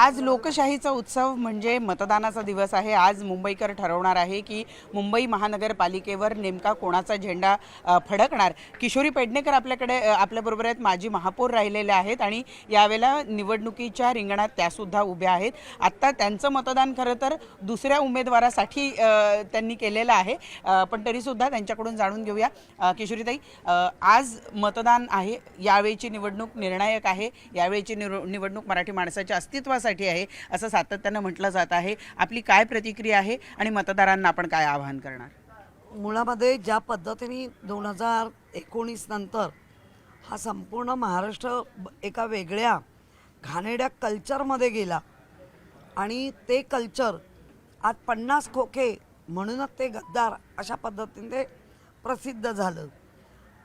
आज लोकशाहीचा उत्सव म्हणजे मतदानाचा दिवस आहे। आज मुंबईकर ठरवणार आहे की मुंबई महानगरपालिकेवर नेमका कोणाचा झेंडा फडकणार। किशोरी पेडणेकर आपल्याकडे आपल्याबरोबर आहेत, माजी महापौर राहिलेले आहेत आणि यावेळेला निवडणुकीच्या रिंगणात त्या सुद्धा उभ्या आहेत। आता त्यांचं मतदान खरं तर दुसऱ्या उमेदवारासाठी त्यांनी केलेलं आहे, पण तरी सुद्धा त्यांच्याकडून जाणून घेऊया। किशोरीताई, आज मतदान आहे, यावेळची निवडणूक निर्णायक आहे, यावेळची निवडणूक मराठी माणसाच्या अस्तित्वासाठी आहे असं सातत्याने म्हटलं जात आहे। आपली काय प्रतिक्रिया आहे आणि मतदारांना आपण काय आवाहन करणार? मुळामध्ये ज्या पद्धतीने 2019 नंतर हा संपूर्ण महाराष्ट्र एका वेगळ्या घाणेरड्या कल्चरमध्ये गेला आणि ते कल्चर आज 50 खोके म्हणूनच ते गद्दार अशा पद्धतीने ते प्रसिद्ध झालं।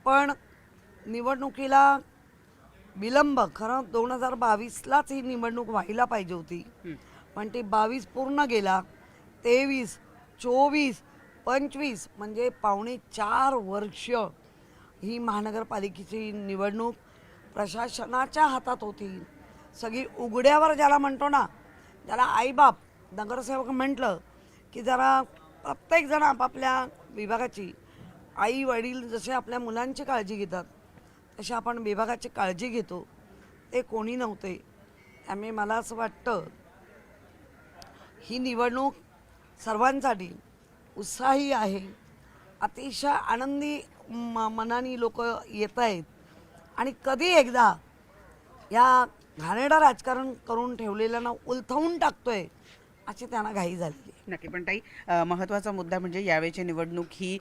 पण निवडणुकीला विलंब, खरं 2022लाच ही निवडणूक व्हायला पाहिजे होती, पण ती 22 पूर्ण गेला, 23, 24, 25 म्हणजे पावणे 4 वर्ष ही महानगरपालिकेची निवडणूक प्रशासनाच्या हातात होती। सगळी उघड्यावर ज्याला म्हणतो ना, ज्याला आईबाप नगरसेवक म्हटलं की जरा प्रत्येकजण आपापल्या विभागाची, आई वडील जसे आपल्या मुलांची काळजी घेतात तशी आपण विभागाची काळजी घेतो, ते कोणी नव्हते। त्यामुळे मला असं वाटतं ही निवडणूक सर्वांसाठी उत्साही आहे, अतिशय आनंदी मनाने लोक येत आहेत आणि कधी एकदा या घाणेरडं राजकारण करून ठेवलेल्यांना उलथवून टाकतोय अशी त्यांना घाई झालेली। नक्की, पण ताई, महत्त्वाचा मुद्दा म्हणजे यावेळची निवडणूक ही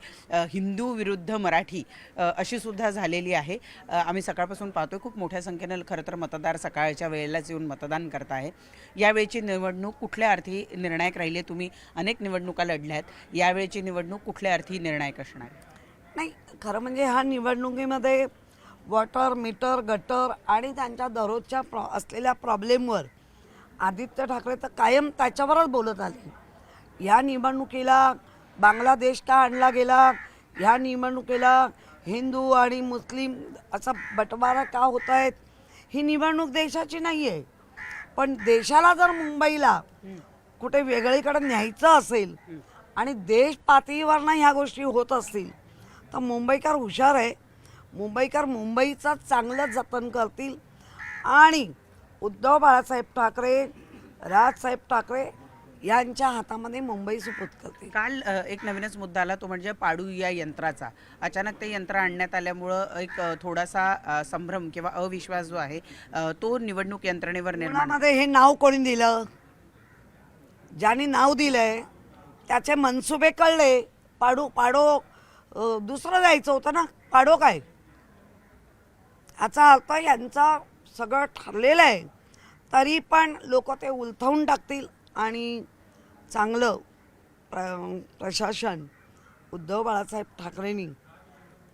हिंदू विरुद्ध मराठी अशी सुद्धा झालेली आहे। आम्ही सकाळपासून पाहतोय खूप मोठ्या संख्येनं खरं तर मतदार सकाळच्या वेळेलाच येऊन मतदान करत आहे। यावेळची निवडणूक कुठल्या अर्थी निर्णायक राहिली? तुम्ही अनेक निवडणुका लढल्यात, यावेळची निवडणूक कुठल्या अर्थी निर्णायक असणार? नाही, खरं म्हणजे ह्या निवडणुकीमध्ये वॉटर मीटर, गटर आणि त्यांच्या दररोजच्या असलेल्या प्रॉब्लेमवर आदित्य ठाकरे तर कायम त्याच्यावरच बोलत आले। या निवडणुकीला बांगलादेश का आणला गेला, ह्या निवडणुकीला हिंदू आणि मुस्लिम असा बटवारा का होत आहेत, ही निवडणूक देशाची नाही आहे। पण देशाला जर मुंबईला कुठे वेगळीकडे न्यायचं असेल आणि देश पातळीवरनं ह्या गोष्टी होत असतील तर मुंबईकर हुशार आहे। मुंबईकर मुंबईचं चांगलं जतन करतील आणि उद्धव बाळासाहेब ठाकरे, राजसाहेब ठाकरे यांच्या हातामध्ये मुंबई सुपूर्द करतील। काल एक नवीनच मुद्दा आला, तो म्हणजे पाडू या यंत्राचा। अचानक ते यंत्र आणण्यात आल्यामुळं एक थोडासा संभ्रम किंवा अविश्वास जो आहे तो निवडणूक यंत्रणेवर निर्माण। मध्ये हे नाव कोणी दिलं? ज्यांनी नाव दिलंय त्याचे मनसुबे कळले। पाडो दुसरं जायचं होतं ना, पाडो काय? याचा अर्थ यांचा सगळं ठरलेलं आहे, तरी पण लोक ते उलथवून टाकतील आणि चांगलं प्रशासन उद्धव बाळासाहेब ठाकरेंनी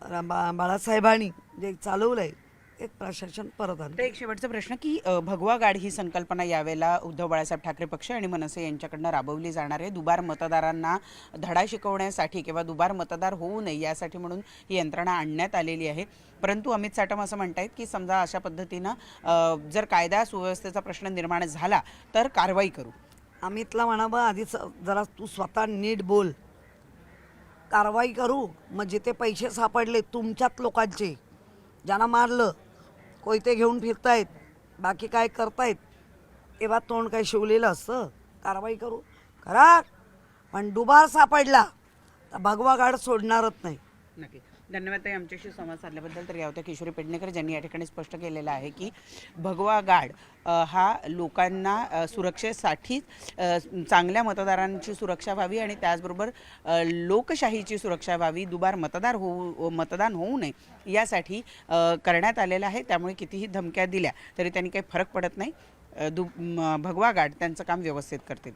बाळासाहेबांनी जे चालवलं आहे ते प्रशासन परत आणलं। एक शेवटचा प्रश्न की भगवा गाड ही संकल्पना यावेळेला उद्धव बाळासाहेब ठाकरे पक्ष आणि मनसे यांच्याकडनं राबवली जाणार आहे। दुबार मतदारांना धडा शिकवण्यासाठी किंवा दुबार मतदार होऊ नये यासाठी म्हणून ही यंत्रणा आणण्यात आलेली आहे। परंतु अमित साटम असं म्हणतायत की समजा अशा पद्धतीनं जर कायदा सुव्यवस्थेचा प्रश्न निर्माण झाला तर कारवाई करू। अमितला म्हणावं, आधी जरा तू स्वतः नीट बोल, कारवाई करू। मग जिथे पैसे सापडले तुमच्यात लोकांचे, ज्यांना मारलं, कोयते घेऊन फिरतायत, बाकी काय करतायत, तेव्हा तोंड काय शिवलेलं असतं? कारवाई करू करा, पण दुबार सापडला तर भगवा गाड सोडणारच नाही। नक्की, धन्यवाद ताई आमच्याशी संवाद साधल्याबद्दल। तर या होत्या किशोरी पेडणेकर, ज्यांनी या ठिकाणी स्पष्ट केलेलं आहे की भगवा गाड हा लोकांना सुरक्षेसाठी, चांगल्या मतदारांची सुरक्षा व्हावी आणि त्याचबरोबर लोकशाहीची सुरक्षा व्हावी, दुबार मतदान होऊ नये यासाठी करण्यात आलेलं आहे। त्यामुळे कितीही धमक्या दिल्या तरी त्यांनी काही फरक पडत नाही, भगवा गाड त्यांचं काम व्यवस्थित करतील।